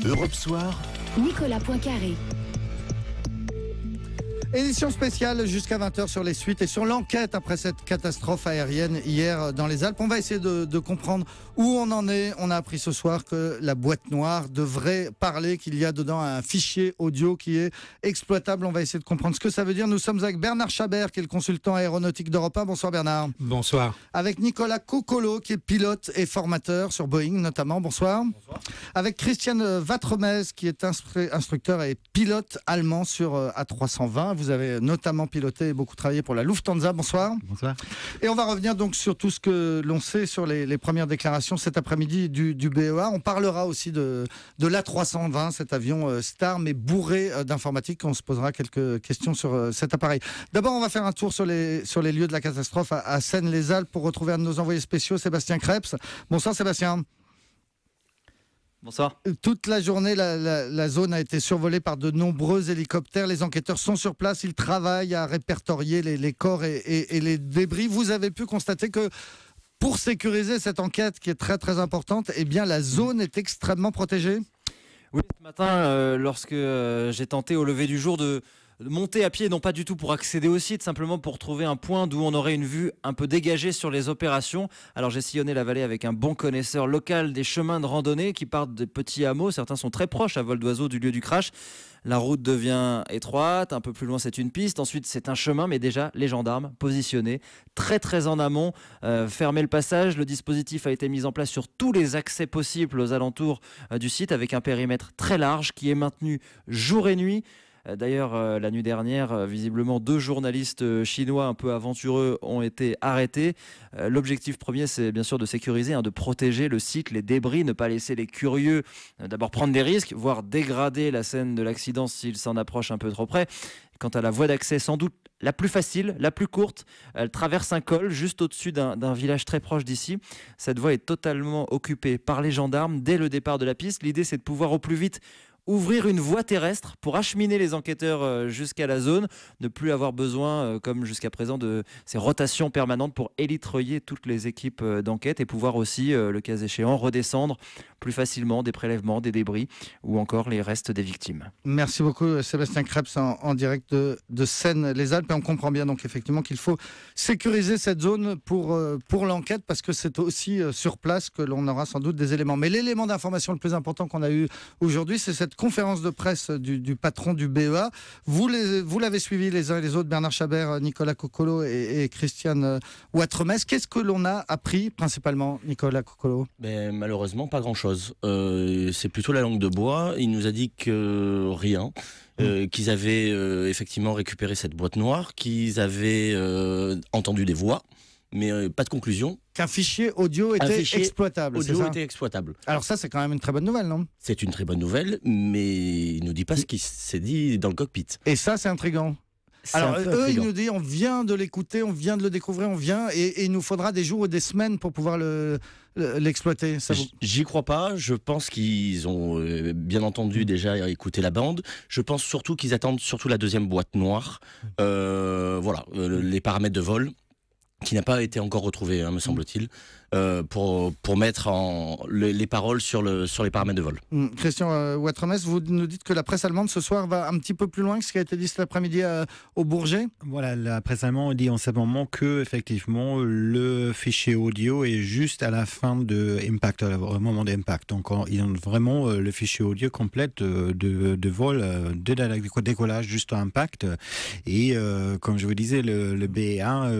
Europe Soir, Nicolas Poincaré. Édition spéciale jusqu'à 20h sur les suites et sur l'enquête après cette catastrophe aérienne hier dans les Alpes. On va essayer de comprendre où on en est. On a appris ce soir que la boîte noire devrait parler, qu'il y a dedans un fichier audio qui est exploitable. On va essayer de comprendre ce que ça veut dire. Nous sommes avec Bernard Chabert, qui est le consultant aéronautique d'Europe 1. Bonsoir Bernard. Bonsoir. Avec Nicolas Coccolo, qui est pilote et formateur sur Boeing notamment. Bonsoir. Bonsoir. Avec Christian Watremez, qui est instructeur et pilote allemand sur A320. Vous avez notamment piloté et beaucoup travaillé pour la Lufthansa. Bonsoir. Bonsoir. Et on va revenir donc sur tout ce que l'on sait sur les premières déclarations cet après-midi du BEA. On parlera aussi de l'A320, cet avion star mais bourré d'informatique. On se posera quelques questions sur cet appareil. D'abord, on va faire un tour sur les lieux de la catastrophe à Seynes-les-Alpes pour retrouver un de nos envoyés spéciaux, Sébastien Krebs. Bonsoir Sébastien. Bonsoir. Toute la journée, la zone a été survolée par de nombreux hélicoptères. Les enquêteurs sont sur place, ils travaillent à répertorier les corps et les débris. Vous avez pu constater que pour sécuriser cette enquête qui est très très importante, eh bien la zone est extrêmement protégée. Oui, ce matin, lorsque j'ai tenté au lever du jour de monter à pied, non pas du tout pour accéder au site, simplement pour trouver un point d'où on aurait une vue un peu dégagée sur les opérations. Alors j'ai sillonné la vallée avec un bon connaisseur local des chemins de randonnée qui partent des petits hameaux. Certains sont très proches à vol d'oiseau du lieu du crash. La route devient étroite, un peu plus loin c'est une piste, ensuite c'est un chemin, mais déjà les gendarmes positionnés très très en amont, fermer le passage. Le dispositif a été mis en place sur tous les accès possibles aux alentours du site avec un périmètre très large qui est maintenu jour et nuit. D'ailleurs, la nuit dernière, visiblement, 2 journalistes chinois un peu aventureux ont été arrêtés. L'objectif premier, c'est bien sûr de sécuriser, de protéger le site, les débris, ne pas laisser les curieux d'abord prendre des risques, voire dégrader la scène de l'accident s'ils s'en approchent un peu trop près. Quant à la voie d'accès, sans doute la plus facile, la plus courte, elle traverse un col juste au-dessus d'un village très proche d'ici. Cette voie est totalement occupée par les gendarmes dès le départ de la piste. L'idée, c'est de pouvoir au plus vite ouvrir une voie terrestre pour acheminer les enquêteurs jusqu'à la zone, ne plus avoir besoin, comme jusqu'à présent, de ces rotations permanentes pour élitreiller toutes les équipes d'enquête et pouvoir aussi, le cas échéant, redescendre plus facilement des prélèvements, des débris ou encore les restes des victimes. Merci beaucoup Sébastien Krebs en direct de Seynes-les-Alpes. Et on comprend bien donc effectivement qu'il faut sécuriser cette zone pour l'enquête parce que c'est aussi sur place que l'on aura sans doute des éléments. Mais l'élément d'information le plus important qu'on a eu aujourd'hui, c'est cette conférence de presse du patron du BEA. Vous l'avez suivi les uns et les autres, Bernard Chabert, Nicolas Coccolo et Christian Watremez. Qu'est-ce que l'on a appris principalement, Nicolas Coccolo ? Malheureusement, pas grand-chose. C'est plutôt la langue de bois. Il nous a dit que rien. Qu'ils avaient effectivement récupéré cette boîte noire, qu'ils avaient entendu des voix, mais pas de conclusion. Qu'un fichier audio était exploitable. Audio était exploitable. Alors ça, c'est quand même une très bonne nouvelle, non ? C'est une très bonne nouvelle, mais il ne nous dit pas ce qui s'est dit dans le cockpit. Et ça, c'est intriguant. Alors eux, ils nous disent, on vient de l'écouter, on vient de le découvrir, et il nous faudra des jours ou des semaines pour pouvoir l'exploiter. J'y crois pas. Je pense qu'ils ont bien entendu déjà écouté la bande. Je pense surtout qu'ils attendent surtout la deuxième boîte noire. Les paramètres de vol qui n'a pas été encore retrouvé, me semble-t-il, pour mettre les paroles sur les paramètres de vol. Christian Watremez, vous nous dites que la presse allemande ce soir va un petit peu plus loin que ce qui a été dit cet après-midi au Bourget. Voilà, la presse allemande dit en ce moment que effectivement le fichier audio est juste à la fin de Impact, au moment d'impact. Donc ils ont vraiment le fichier audio complet de vol, de décollage juste à impact. Et comme je vous disais, le BA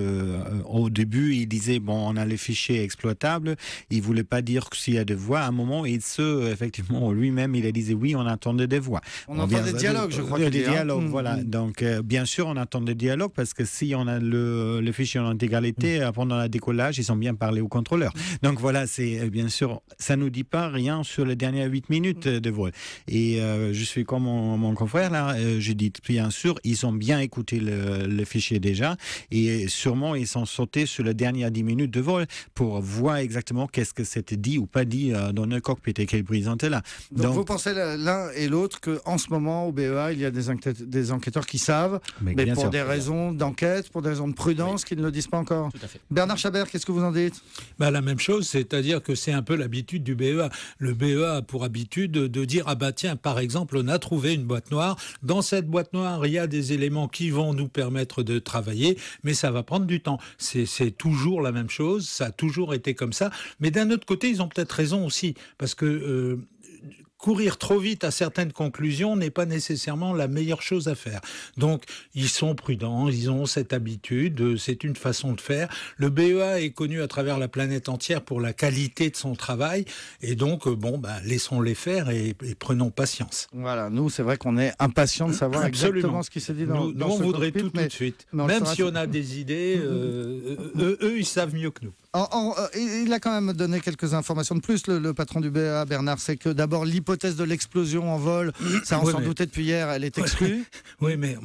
au début, il disait on a les fichiers exploitables. Il voulait pas dire s'il y a des voix. À un moment, effectivement, lui-même, il a dit oui, on entendait des voix. On entend des dialogues, je crois. Des dialogues, voilà. Donc, bien sûr, on entend des dialogues parce que si on a le fichier en intégralité pendant le décollage, ils ont bien parlé au contrôleur. Donc voilà, c'est bien sûr, ça nous dit pas rien sur les dernières 8 minutes de vol. Et je suis comme mon confrère là, je dis bien sûr, ils ont bien écouté le fichier déjà et sûrement ils sont sautés sur les dernières 10 minutes de vol pour voit exactement qu'est-ce que c'était dit ou pas dit dans le cockpit et quelle brisante est là. Donc vous pensez l'un et l'autre qu'en ce moment au BEA, il y a des enquêteurs qui savent, mais pour des raisons d'enquête, pour des raisons de prudence, qui ne le disent pas encore. Tout à fait. Bernard Chabert, qu'est-ce que vous en dites ? La même chose, c'est-à-dire que c'est un peu l'habitude du BEA. Le BEA a pour habitude de dire tiens, par exemple, on a trouvé une boîte noire. Dans cette boîte noire, il y a des éléments qui vont nous permettre de travailler, mais ça va prendre du temps. C'est toujours la même chose, ça a toujours été comme ça. Mais d'un autre côté, ils ont peut-être raison aussi, parce que courir trop vite à certaines conclusions n'est pas nécessairement la meilleure chose à faire. Donc, ils sont prudents, ils ont cette habitude, c'est une façon de faire. Le BEA est connu à travers la planète entière pour la qualité de son travail, et donc, laissons-les faire et prenons patience. Voilà, nous, c'est vrai qu'on est impatients de savoir exactement ce qui s'est dit dans nous, on voudrait tout de suite. Même si on a des idées, eux, ils savent mieux que nous. Il a quand même donné quelques informations de plus, le patron du BEA, Bernard. C'est que d'abord, l'hypothèse de l'explosion en vol, ça on s'en doutait depuis hier, elle est exclue. Oui, mais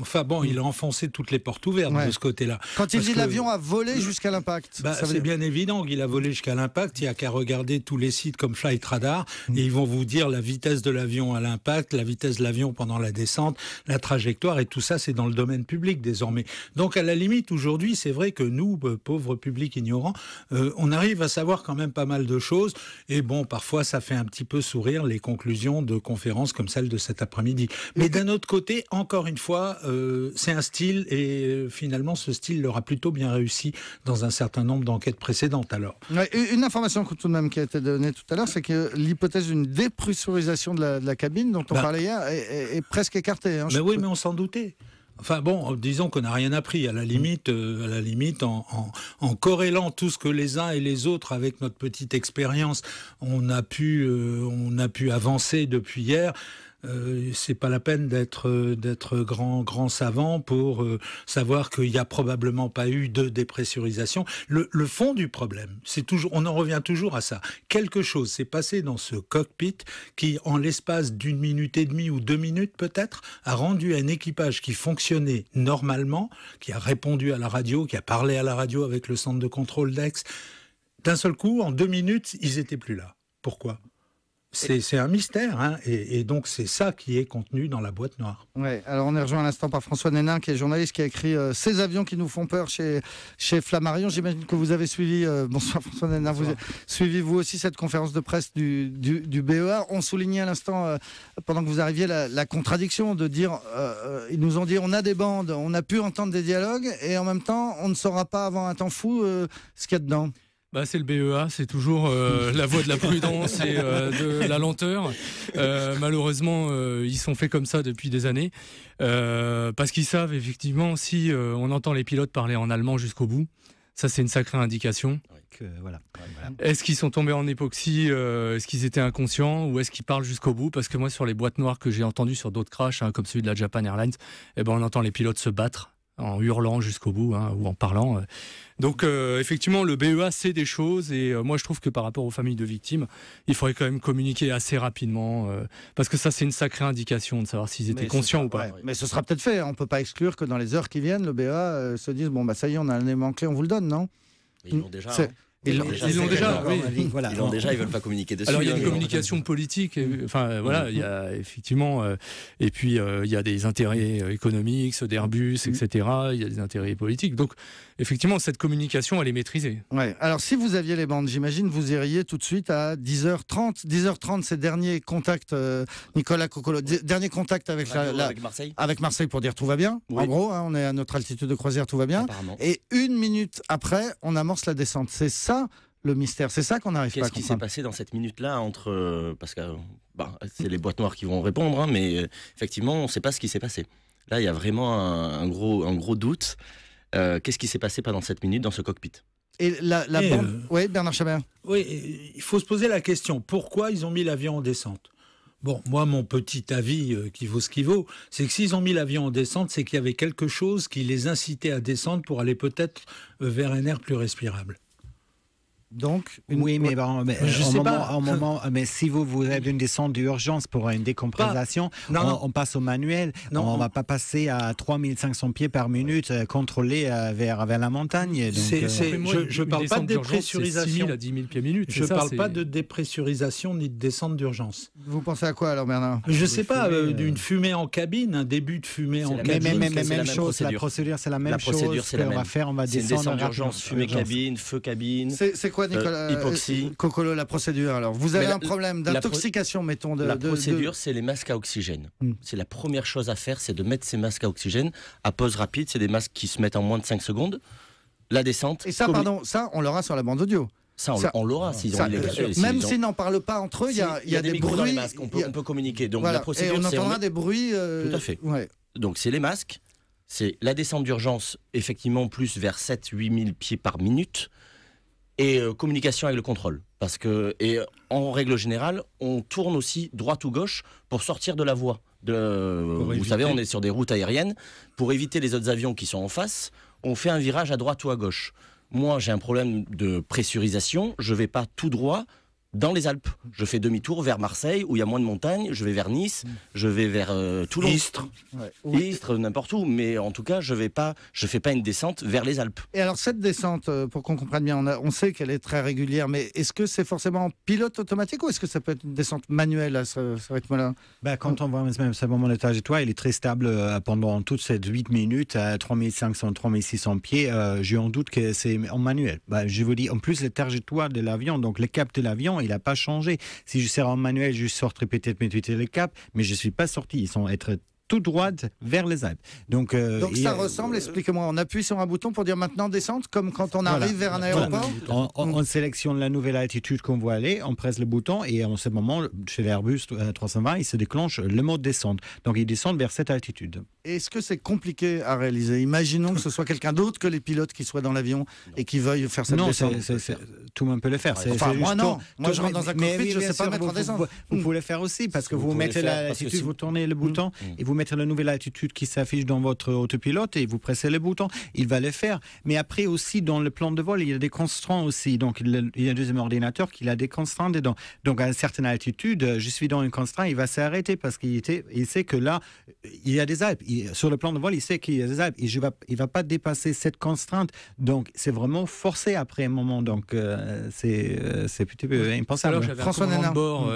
il a enfoncé toutes les portes ouvertes de ce côté-là. Quand il dit l'avion a volé jusqu'à l'impact, c'est bien évident qu'il a volé jusqu'à l'impact. Il n'y a qu'à regarder tous les sites comme Flight Radar et ils vont vous dire la vitesse de l'avion à l'impact, la vitesse de l'avion pendant la descente, la trajectoire, et tout ça, c'est dans le domaine public désormais. Donc, à la limite, aujourd'hui, c'est vrai que nous, pauvres publics ignorants, on arrive à savoir quand même pas mal de choses, et parfois ça fait un petit peu sourire les conclusions de conférences comme celle de cet après-midi. Mais d'un autre côté, encore une fois, c'est un style, et finalement ce style leur a plutôt bien réussi dans un certain nombre d'enquêtes précédentes. Alors, une information tout de même qui a été donnée tout à l'heure, c'est que l'hypothèse d'une dépressurisation de la cabine dont on parlait hier est presque écartée. Mais on s'en doutait. Disons qu'on n'a rien appris. À la limite, en corrélant tout ce que les uns et les autres, avec notre petite expérience, on a pu avancer depuis hier. C'est pas la peine d'être grand savant pour savoir qu'il n'y a probablement pas eu de dépressurisation. Le fond du problème, on en revient toujours à ça. Quelque chose s'est passé dans ce cockpit qui, en l'espace d'1 minute et demie ou 2 minutes peut-être, a rendu un équipage qui fonctionnait normalement, qui a répondu à la radio, qui a parlé à la radio avec le centre de contrôle d'Aix. D'un seul coup, en 2 minutes, ils n'étaient plus là. Pourquoi ? C'est un mystère, et donc c'est ça qui est contenu dans la boîte noire. Ouais, alors on est rejoint à l'instant par François Nénin, qui est journaliste, qui a écrit Ces avions qui nous font peur chez Flammarion. J'imagine que vous avez suivi, bonsoir François Nénin, vous avez suivi vous aussi cette conférence de presse du BEA. On soulignait à l'instant, pendant que vous arriviez, la contradiction de dire, ils nous ont dit on a des bandes, on a pu entendre des dialogues, et en même temps on ne saura pas avant un temps fou ce qu'il y a dedans. C'est le BEA, c'est toujours la voie de la prudence et de la lenteur. Malheureusement, ils sont faits comme ça depuis des années, parce qu'ils savent effectivement si on entend les pilotes parler en allemand jusqu'au bout. Ça, c'est une sacrée indication. Voilà. Est-ce qu'ils sont tombés en hypoxie, est-ce qu'ils étaient inconscients, ou est-ce qu'ils parlent jusqu'au bout ? Parce que moi, sur les boîtes noires que j'ai entendues sur d'autres crashs, comme celui de la Japan Airlines, on entend les pilotes se battre en hurlant jusqu'au bout, ou en parlant. Donc effectivement, le BEA sait des choses, et moi je trouve que par rapport aux familles de victimes, il faudrait quand même communiquer assez rapidement, parce que ça c'est une sacrée indication de savoir s'ils étaient conscients ou pas. Ouais. Mais ce sera peut-être fait, on ne peut pas exclure que dans les heures qui viennent, le BEA se dise ça y est, on a un élément clé, on vous le donne, non ? Ils l'ont déjà. Ils l'ont déjà, oui. Ils ne veulent pas communiquer dessus. Alors il y a une communication politique, il y a effectivement, et puis il y a des intérêts économiques, d'Airbus, etc. Il y a des intérêts politiques. Donc effectivement, cette communication, elle est maîtrisée. Ouais. Alors si vous aviez les bandes, j'imagine vous iriez tout de suite à 10h30. 10h30, c'est dernier contact, Nicolas Coccolo, dernier contact avec Marseille. Avec Marseille pour dire tout va bien. Oui. En gros, on est à notre altitude de croisière, tout va bien. Apparemment. Et 1 minute après, on amorce la descente. C'est ça le mystère, c'est ça qu'on n'arrive pas à comprendre. Qu'est-ce qui s'est passé dans cette minute-là parce que c'est les boîtes noires qui vont répondre, mais effectivement, on ne sait pas ce qui s'est passé. Là, il y a vraiment un gros doute. Qu'est-ce qui s'est passé pendant cette minute dans ce cockpit ? Et la bande... Oui, Bernard Chabert. Oui, il faut se poser la question, pourquoi ils ont mis l'avion en descente ? Moi, mon petit avis, qui vaut ce qu'il vaut, c'est que s'ils ont mis l'avion en descente, c'est qu'il y avait quelque chose qui les incitait à descendre pour aller peut-être vers un air plus respirable. Donc, oui, mais bon, je sais pas. Mais si vous avez une descente d'urgence pour une décompression, on passe au manuel. On ne va pas passer à 3500 pieds par minute contrôlé vers la montagne. Donc, je ne parle pas de dépressurisation. 6 000 à 10 000 pieds minute. Je ne parle pas de dépressurisation ni de descente d'urgence. Vous pensez à quoi alors, Bernard? Je ne sais pas, d'une fumée en cabine, un début de fumée en cabine. Mais même chose, la procédure, c'est la même chose. La procédure, c'est la même. On va descendre. Descente d'urgence, fumée cabine, feu cabine. C'est quoi, Nicolas hypoxie. Cocolo, la procédure alors. Vous avez un problème d'intoxication, mettons. La procédure, c'est les masques à oxygène. C'est la première chose à faire, c'est de mettre ces masques à oxygène à pause rapide. C'est des masques qui se mettent en moins de 5 secondes. La descente. Et ça, ça, on l'aura sur la bande audio. Ça, on l'aura. Même s'ils n'en parlent pas entre eux, il y a des micros bruits. dans les masques, on peut communiquer. Donc, voilà. la procédure, et on entendra des bruits. Tout à fait. Ouais. Donc, c'est les masques. C'est la descente d'urgence, effectivement, plus vers 7-8 000 pieds par minute. Et communication avec le contrôle. Et en règle générale, on tourne aussi droite ou gauche pour sortir de la voie. Vous savez, on est sur des routes aériennes. Pour éviter les autres avions qui sont en face, on fait un virage à droite ou à gauche. Moi, j'ai un problème de pressurisation. Je ne vais pas tout droit dans les Alpes. Je fais demi-tour vers Marseille, où il y a moins de montagnes. Je vais vers Nice, je vais vers Toulon. Istres. Istres, n'importe où. Mais en tout cas, je fais pas une descente vers les Alpes. Et alors, cette descente, pour qu'on comprenne bien, on sait qu'elle est très régulière, mais est-ce que c'est forcément en pilote automatique ou est-ce que ça peut être une descente manuelle à ce rythme-là? Quand on voit même ce moment de trajectoire, il est très stable pendant toutes ces 8 minutes à 3500, 3600 pieds. J'ai en doute que c'est en manuel. Je vous dis, en plus, les trajectoires de l'avion, donc le cap de l'avion, il n'a pas changé. Si je sers en manuel, je sortirai peut-être les caps, mais je ne suis pas sorti. Ils sont tout droite vers les Alpes. Donc ça ressemble, expliquez-moi, on appuie sur un bouton pour dire maintenant descente, comme quand on arrive vers un aéroport. On sélectionne la nouvelle altitude qu'on veut aller, on presse le bouton et en ce moment, chez l'Airbus 320, il se déclenche le mode descente. Donc ils descendent vers cette altitude. Est-ce que c'est compliqué à réaliser? Imaginons que ce soit quelqu'un d'autre que les pilotes qui soient dans l'avion et qui veuillent faire cette descente. Non, tout le monde peut le faire. Moi non. Moi je rentre dans un cockpit, je ne sais pas mettre en descente. Vous pouvez le faire aussi parce que vous mettez l'altitude, vous tournez le bouton et vous mettez la nouvelle altitude qui s'affiche dans votre autopilote et vous pressez le bouton, il va le faire. Mais après aussi, dans le plan de vol, il y a des constants aussi. Donc, il y a un deuxième ordinateur qui a des constants dedans. Donc, à une certaine altitude, je suis dans une constante, il va s'arrêter parce qu'il sait que là, il y a des Alpes. Sur le plan de vol, il sait qu'il y a des Alpes et il ne va pas dépasser cette constante. Donc, c'est vraiment forcé après un moment. Donc, c'est un petit peu impensable. Alors, j'avais un commandant de bord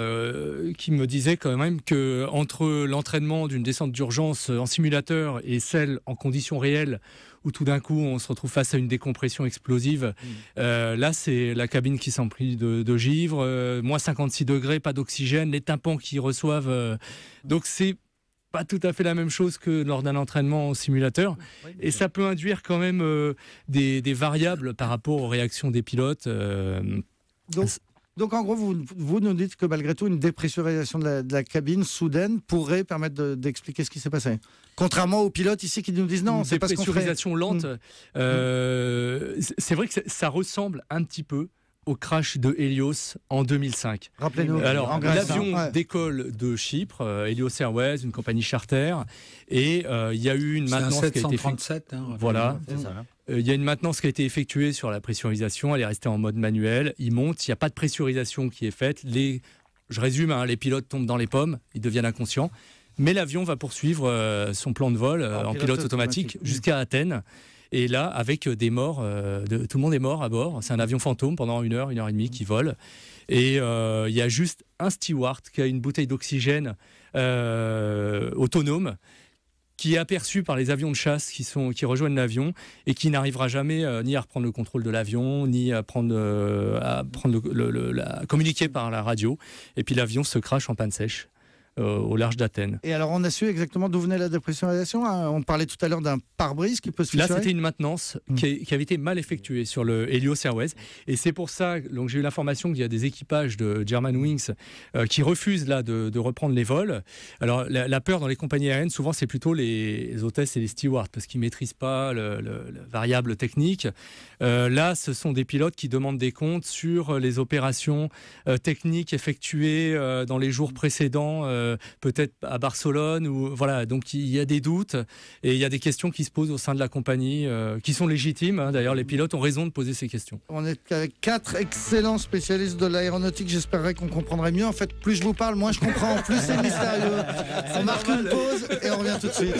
qui me disait quand même qu'entre l'entraînement d'une descente d'urgence en simulateur et celle en conditions réelles où tout d'un coup on se retrouve face à une décompression explosive, là c'est la cabine qui s'emplit de givre, moins 56 degrés, pas d'oxygène, les tympans qui reçoivent... donc c'est pas tout à fait la même chose que lors d'un entraînement en simulateur. Et ça peut induire quand même des variables par rapport aux réactions des pilotes. Donc en gros, vous nous dites que malgré tout, une dépressurisation de la cabine soudaine pourrait permettre d'expliquer ce qui s'est passé. Contrairement aux pilotes ici qui nous disent non, c'est pas ce qu'on fait. Dépressurisation lente, c'est vrai que ça ressemble un petit peu au crash de Helios en 2005. Rappelez-nous. Alors, l'avion décolle de Chypre, Helios Airways, une compagnie charter, et il y a eu une maintenance qui a été faite. Voilà. Il y a une maintenance qui a été effectuée sur la pressurisation, elle est restée en mode manuel, il monte, il n'y a pas de pressurisation qui est faite, je résume, les pilotes tombent dans les pommes, ils deviennent inconscients, mais l'avion va poursuivre son plan de vol en pilote automatique jusqu'à Athènes. Et là, avec des morts, tout le monde est mort à bord. C'est un avion fantôme pendant 1 heure, 1 heure et demie qui vole. Et il y a juste un steward qui a une bouteille d'oxygène autonome qui est aperçu par les avions de chasse qui rejoignent l'avion et qui n'arrivera jamais ni à reprendre le contrôle de l'avion, ni à communiquer par la radio. Et puis l'avion se crache en panne sèche. Au large d'Athènes. Et alors, on a su exactement d'où venait la dépressurisation, hein. On parlait tout à l'heure d'un pare-brise qui peut se fissurer. Là, c'était une maintenance qui avait été mal effectuée sur le Helios Airways. Et c'est pour ça que j'ai eu l'information qu'il y a des équipages de Germanwings qui refusent là, de reprendre les vols. Alors, la peur dans les compagnies aériennes, souvent, c'est plutôt les hôtesses et les stewards parce qu'ils ne maîtrisent pas la variable technique. Là, ce sont des pilotes qui demandent des comptes sur les opérations techniques effectuées dans les jours précédents peut-être à Barcelone, ou voilà. Donc il y a des doutes et il y a des questions qui se posent au sein de la compagnie, qui sont légitimes. Hein. D'ailleurs, les pilotes ont raison de poser ces questions. On est avec 4 excellents spécialistes de l'aéronautique. J'espérais qu'on comprendrait mieux. En fait, plus je vous parle, moins je comprends. Plus c'est mystérieux. On marque une pause et on revient tout de suite.